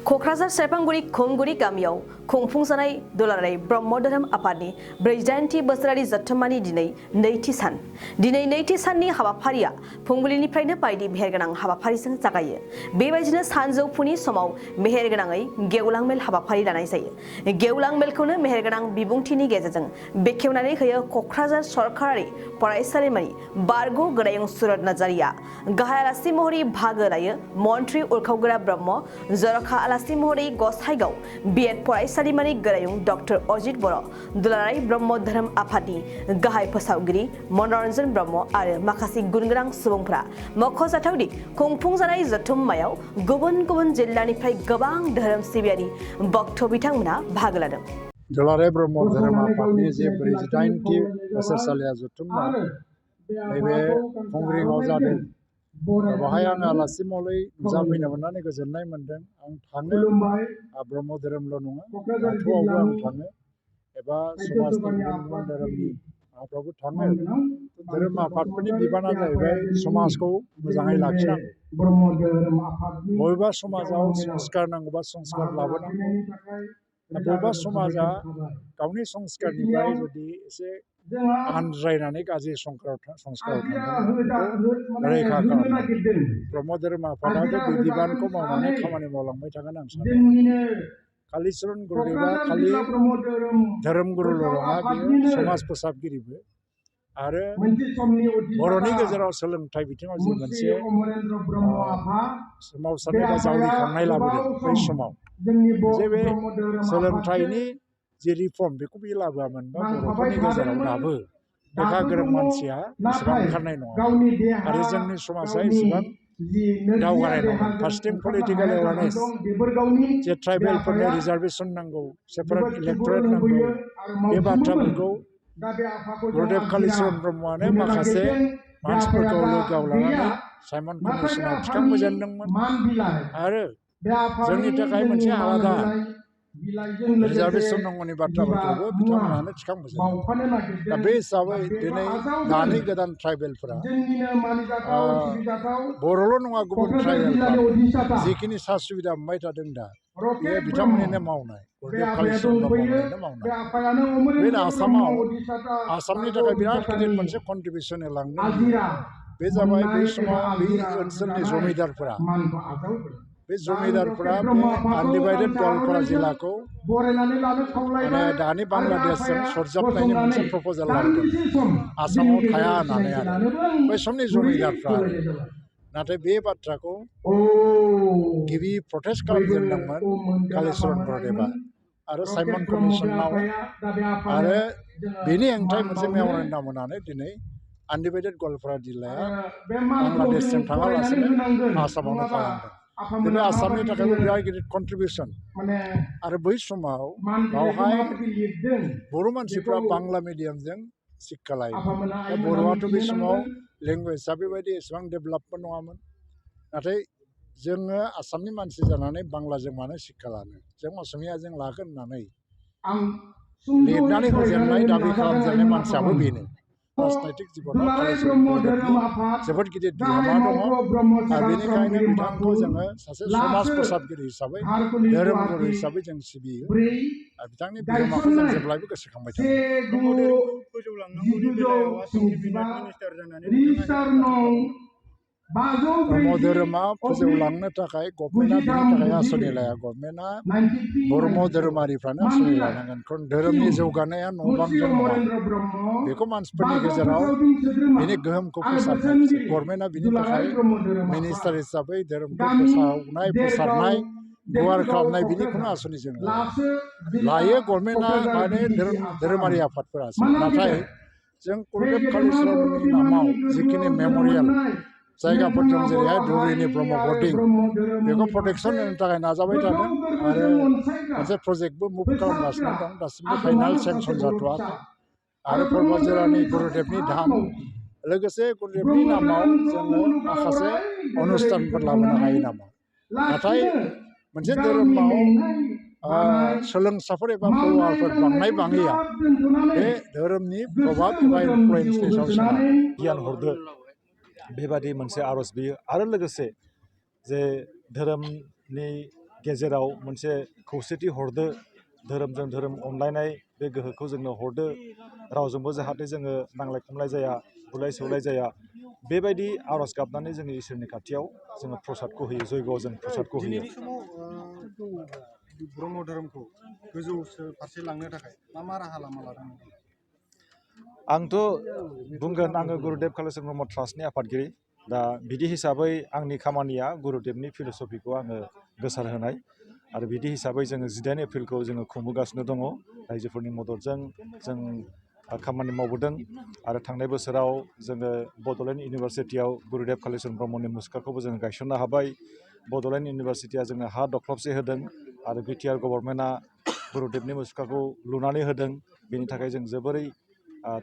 क'क्राझार सेरफांगुरि खुंगुरि गामियाव खुंफुंजानाय दुलाराय ब्रह्म धोरोम आफादनि 48थि बोसोरारि जथुम्मानि दिनै नैथि सान। दिनै नैथि साननि हाबाफारिया फुंबिलिनिफ्रायनो बायदि मेहेरगोनां हाबाफारिजों जागायो। बेबायदिनो सानजौफुनि समाव मेहेरगोनाङै गेवलां मेल हाबाफारि लानाय जायो। गेवलां मेलखौनो मेहेरगोनां बिबुंथिनि गेजेरजों बेखेवनानै होयो क'क्राझार सरकारारि फरायसालिमानि बारग' गोरायुं सुरत नार्जारिया। गाहाय आलासि महरै बाहागो लायो मन्त्रि उरखावगोरा ब्रह्म, जर'खा आलासि महरै गसाइगाव बिएड फरायसालिमानि गोरायुं डक्टर अजित बर', दुलाराय ब्रह्म धोरोम आफादनि गाहाय फोसावगिरि मनरन्जन ब्रह्म आरो माखासे गुनगोनां सुबुंफोरा। मख'जाथावदि खुंफुंजानाय जथुम्मायाव गुबुन गुबुन जिल्लानिफ्राय गोबां धोरोम सिबियारि भक्त बिथांमोना बाहागो लादों। दुलाराय ब्रह्म धोरोम आफादनि जे 48थि बोसोरसालिया जथुम्मा नैबे खुंग्रिङाव जादों। बेवहाय आं आलासि महरै नुजाफैनो मोननानै गोजोननाय मोन्दों। आं थाङो, ब्रह्म धोरोमल' नङा, बाथौआवबो आं थाङो एबा समाजनि गुबुन गुबुन धोरोमनि माबाफ्रावबो थाङो। धोरोम आफादफोरनि बिबाना जाहैबाय समाजखौ मोजाङै लाखिनांगौ। बबेबा समाजाव संस्कार नांगौबा संस्कार लाबोनांगौ। बबेबा समाजा गावनि संस्कारनिफ्राय जुदि एसे आनज्रायनानै गाज्रि संस्काराव थांदोंबा बेखौ रैखा खालामनांगौ। ब्रह्म धोरोम आफादाबो बे बिबानखौ मावनानै खामानि मावलांबाय थागोन आं सानो। कालिचरन गुरुदेबा खालि धोरोम गुरुल' नङा, बेयो समाज फोसाबगिरिबो। आरो बर'नि गेजेराव सोलोंथाइ बिथिङाव जि मोनसे सोमावसारनाय बा जावरिखांनाय लाबोदों बै समाव, जे बे सोलोंथाइनि जि रिफर्म बेखौ बियो लाबोआमोनबा बर'फोरनि गेजेराव दाबो लेखा गोरों मानसिया एसेबां ओंखारनाय नङा आरो जोंनि समाजा एसेबां दावगानाय नङा। फार्स्टिं पलिटिकेल एवारनेस, जे ट्राइबेलफोरनो रिजार्भेसन नांगौ, सेपारेट इलेक्टरेट नांगौ, बे बाथ्राफोरखौ गुरुदेब कालिचरन ब्रह्मआनो माखासे मानसिफोरखौ लोगोआव लानानै साइमन कमिसनाव थिखांबोजेनदोंमोन आरो जोंनि थाखाय मोनसे आलादा रिजार्भेसन नांगौनि बाथ्राफोरखौबो बिथांमोनानो थिखांबोजेनदों। दा बे हिसाबै दिनै दानि गोदान ट्राइबेलफोरा बर'ल' नङा, गुबुन ट्राइबेलफ्रा जिखिनि सा सुबिदा मोनबाय थादों दा, बेयो बिथांमोननिनो मावनाय, गुरुदेब कालिचरन ब्रह्ममोननिनो मावनाय। बे आसामाव आसामनि थाखाय बिराद गिदिर मोनसे कन्ट्रिबिउसन होलांदों। बे जाबाय बै समाव बे ओनसोलनि जमिदारफोरा बे आनडिभाइडेड गवालपारा जिल्लाखौ माने दानि बांलादेशजों सरजाबनायनि मोनसे प्रप'जाल लाबोदों, आसामाव थाया होननानै। आरो बै समनि जमिदारफ्रा नाथाय बे बाथ्राखौ गिबि प्रटेस्ट खालामजेनदोंमोन कालिचरन गुरुदेबा आरो साइमन कमिसनाव, आरो बेनि हेंथायै मोनसे मेम'रेन्डाम होनानै दिनै आनडिभाइडेड गवालपारा जिल्लाया बांलादेशजों थाङालासिनो आसामावनो थालांदों। बे आसामनि थाखायबो बिराद गिदिर कन्ट्रिबिउसन। आरो बै समाव बावहाय बर' मानसिफ्रा बांला मिडियामजों शिक्षा लायोमोन। दा बर'आथ' बे समाव लेंगुवेजआ बेबायदि एसेबां डेभेलपबो नङामोन। नाथाय जोङो आसामनि मानसि जानानै बांलाजों मानो शिक्षा लानो, जों असमियाजों लागोन होननानै लिरनानै होजेननाय, दाबि खालामजेननाय मानसियाबो बेनो। राजनैतिक जिबनाव कालिचरन गुरुदेबनि जोबोद गिदिर बिहोमा दङ आरो बेनिखायनो बिथांखौ जोङो सासे समाज फोसाबगिरि हिसाबै, धोरोम गुरु हिसाबै जों सिबियो आरो बिथांनि बिहोमाखौ जों जेब्लायबो गोसोखांबाय थागोन। ब्रह्म धोरोमा फोजौलांनो थाखाय गभर्नमेन्टआ बिनि थाखाय आसनि लाया। गभर्नमेन्टआ ब्रह्म धोरोमारिफ्रानो आसनि लानांगोन। खारन धोरोमनि जौगानाया न' बांजों नङा, बेखौ मानसिफोरनि गेजेराव बिनि गोहोमखौ फोसाबनाय। गभर्नमेन्टआ बिनि थाखाय मिनिस्टार हिसाबै धोरोमखौ फोसावनाय, फोसाबनाय, गुवार खालामनाय बिनि खुनु आसनि जों लायो। गभर्नमेन्टआ माने धोरोमारि आफादफोरासो। नाथाय जों गुरुदेब कालिचरननि नामाव जिखिनि मेम'रियेल जायगाफोर दं, जेरैहाय धुबुरीनि ब्रह्म बर्डिं, बेखौ प्रटेकसन होनो थाखाय नाजाबाय थादों आरो मोनसे प्रजेक्टबो मुभ खालामगासिनो दं। दासिमबो फाइनाल सेंसन जाथ'वाखै। आरो पर्बतझरानि गुरुदेबनि धाम, लोगोसे गुरुदेबनि नामाव जोङो माखासे अनुष्ठानफोर लाबोनो हायो नामा। नाथाय मोनसे धोरोमाव सोलोंसाफोर एबा फल'वारफोर बांनाय बाङैया बे धोरोमनि प्रभाब एबा इनफ्लुयेन्सनि सायाव सोनारो। गियान हरदो, बेबादि मोनसे आर'ज बियो। आरो लोगोसे जे धोरोमनि गेजेराव मोनसे खौसेथि हरदो धोरोमजों धोरोम अनलायनाय बे गोहोखौ जोंनो हरदो रावजोंबो जाहाथे जोङो नांलाय खमलाय जाया बुलाय सौलाय जाया बेबायदि आर'ज गाबनानै जोंनि इसोरनि खाथियाव जोङो प्रसादखौ होयो जयग'आव जों प्रसादखौ होयो दिनैनि समाव ब्रह्म धोरोमखौ गोजौ फारसे लांनो थाखाय मा राहा लामा लादों? आंथ' बुंगोन आङो गुरुदेब कालिचरन ब्रह्म ट्रास्टनि आफादगिरि दा बिदि हिसाबै आंनि खामानिया गुरुदेबनि फिल'सफिखौ आङो गोसारहोनाय आरो बिदि हिसाबै जोङो 18 एप्रिलखौ जोङो खुंबोगासिनो दङ रायजोफोरनि मददजों जों खामानि मावबोदों आरो थांनाय बोसोराव जोङो बड'लेण्ड इउनिभारसिटियाव गुरुदेब कालिचरन ब्रह्मनि मुसुखाखौबो जोङो गायसननो हाबाय बड'लेण्ड इउनिभारसिटिया जोंनो हा दख्लबसे होदों आरो बिटिआर गभर्नमेन्टआ गुरुदेबनि मुसुखाखौ लुनानै होदों बेनि थाखाय जों जोबोरै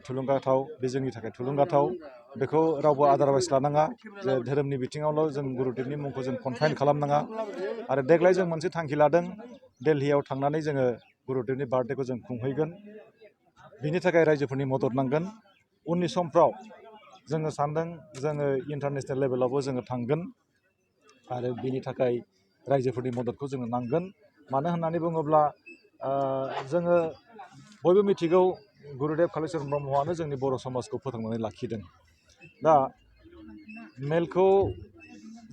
थुलुंगाथाव बे जोंनि थाखाय थुलुंगाथाव बेखौ रावबो आदारवाइस लानाङा जे धोरोमनि बिथिङावल' जों गुरुदेबनि मुंखौ जों कनफाइन खालामनाङा आरो देग्लाय जों मोनसे थांखि लादों दिल्लीयाव थांनानै जोङो गुरुदेबनि बार्थडेखौ जों खुंहैगोन बिनि थाखाय रायजोफोरनि मदद नांगोन उननि समफ्राव जोङो सानदों जोङो इन्टारनेसनेल लेभेलावबो जोङो थांगोन आरो बिनि थाखाय रायजोफोरनि मददखौ जोङो नांगोन मानो होननानै बुङोब्ला जोङो बयबो मिथिगौ गुरुदेब कालिचरन ब्रह्मआनो जोंनि बर' समाजखौ फोथांनानै लाखिदों दा मेलखौ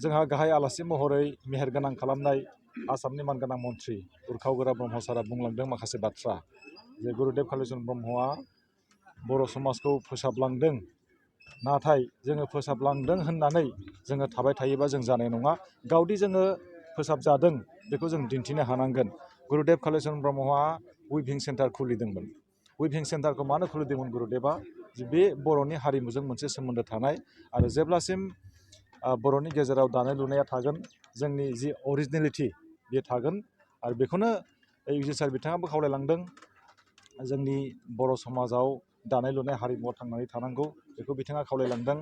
जोंहा गाहाय आलासि महरै मेहेरगोनां खालामनाय आसामनि मानगोनां मन्थ्रि उरखाव-गोरा ब्रह्म सारा बुंलांदों माखासे बाथ्रा जे गुरुदेब कालिचरन ब्रह्मआ बर' समाजखौ फोसाबलांदों नाथाय जोङो फोसाबलांदों होननानै जोङो थाबाय थायोबा जों जानाय नङा गावदि जोङो फोसाबजादों बेखौ जों दिन्थिनो हानांगोन गुरुदेब कालिचरन ब्रह्मआ उइभिं सेन्टार खुलिदोंमोन उइभिं सेन्टारखौ मानो खुलिदोंमोन गुरुदेबा बे बर'नि हारिमुजों मोनसे सोमोन्दो थानाय आरो जेब्लासिम बर'नि गेजेराव दानाय लुनाया थागोन जोंनि जि अरिजिनेलिटि बे थागोन आरो बेखौनो इउजि सार बिथाङाबो खावलायलांदों जोंनि बर' समाजाव दानाय लुनाय हारिमुआव थांनानै थानांगौ बेखौ बिथाङा खावलायलांदों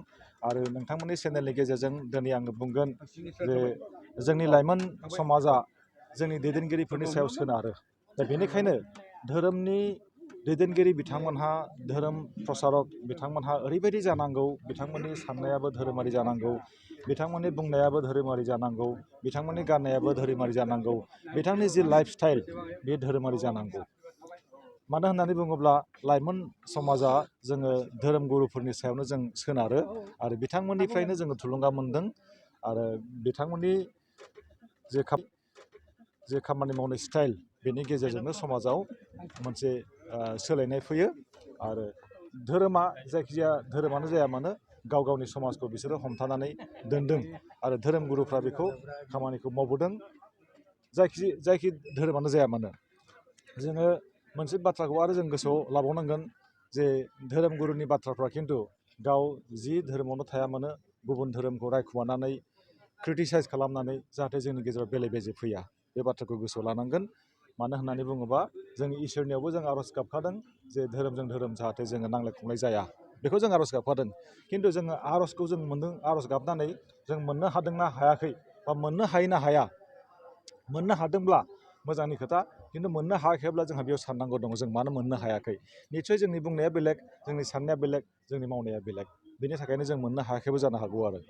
आरो नोंथांमोननि चेनेलनि गेजेरजों दिनै आङो बुंगोन जे जोंनि लाइमोन समाजा जोंनि दैदेनगिरिफोरनि सायाव सोनारो दा बेनिखायनो धोरोमनि दैदेनगिरि बिथांमोनहा धोरोम प्रसारक बिथांमोनहा ओरैबायदि जानांगौ बिथांमोननि साननायाबो धोरोमारि जानांगौ बिथांमोननि बुंनायाबो धोरोमारि जानांगौ बिथांमोननि गाननायाबो धोरोमारि जानांगौ बिथांनि जि लाइफ स्टाइल बे धोरोमारि जानांगौ मानो होननानै बुङोब्ला लाइमोन समाजा जोङो धोरोम गुरुफोरनि सायावनो जों सोनारो आरो बिथांमोननिफ्रायनो जोङो थुलुंगा मोनदों आरो बिथांमोननि जे खामानि मावनाय स्टाइल बेनि गेजेरजोंनो समाजाव मोनसे सोलायनाय फैयो आरो धोरोमा जायखिजाया धोरोमानो जाया मानो गाव गावनि समाजखौ बिसोरो हमथानानै दोनदों आरो धोरोम गुरुफ्रा बेखौ खामानिखौ मावबोदों जायखि धोरोमानो जाया मानो जोङो मोनसे बाथ्राखौ आरो जों गोसोआव लाबावनांगोन जे धोरोम गुरुनि बाथ्राफ्रा खिन्थु गाव जि धोरोमावनो थाया मानो गुबुन धोरोमखौ रायखुमानानै क्रिटिसाइज खालामनानै जाहाथे जोंनि गेजेराव बेले बेजे फैया बे बाथ्राखौ गोसोआव लानांगोन मानो होननानै बुङोबा जों इसोरनियावबो जों आर'ज गाबखादों जे धोरोमजों धोरोम जाहाथे जोङो नांलाय खमलाय जाया बेखौ जों आर'ज गाबखादों खिन्थु जोङो आर'जखौ जों मोनदों आर'ज गाबनानै जों मोननो हादोंना हायाखै बा मोननो हायो ना हाया मोननो हादोंब्ला मोजांनि खोथा खिन्थु मोननो हायाखैब्ला जोंहा बेयाव साननांगौ दङ जों मानो मोननो हायाखै निस्सय जोंनि बुंनाया बेलेग जोंनि साननाया बेलेग जोंनि मावनाया बेलेग बेनि थाखायनो जों मोननो हायाखैबो जानो हागौ आरो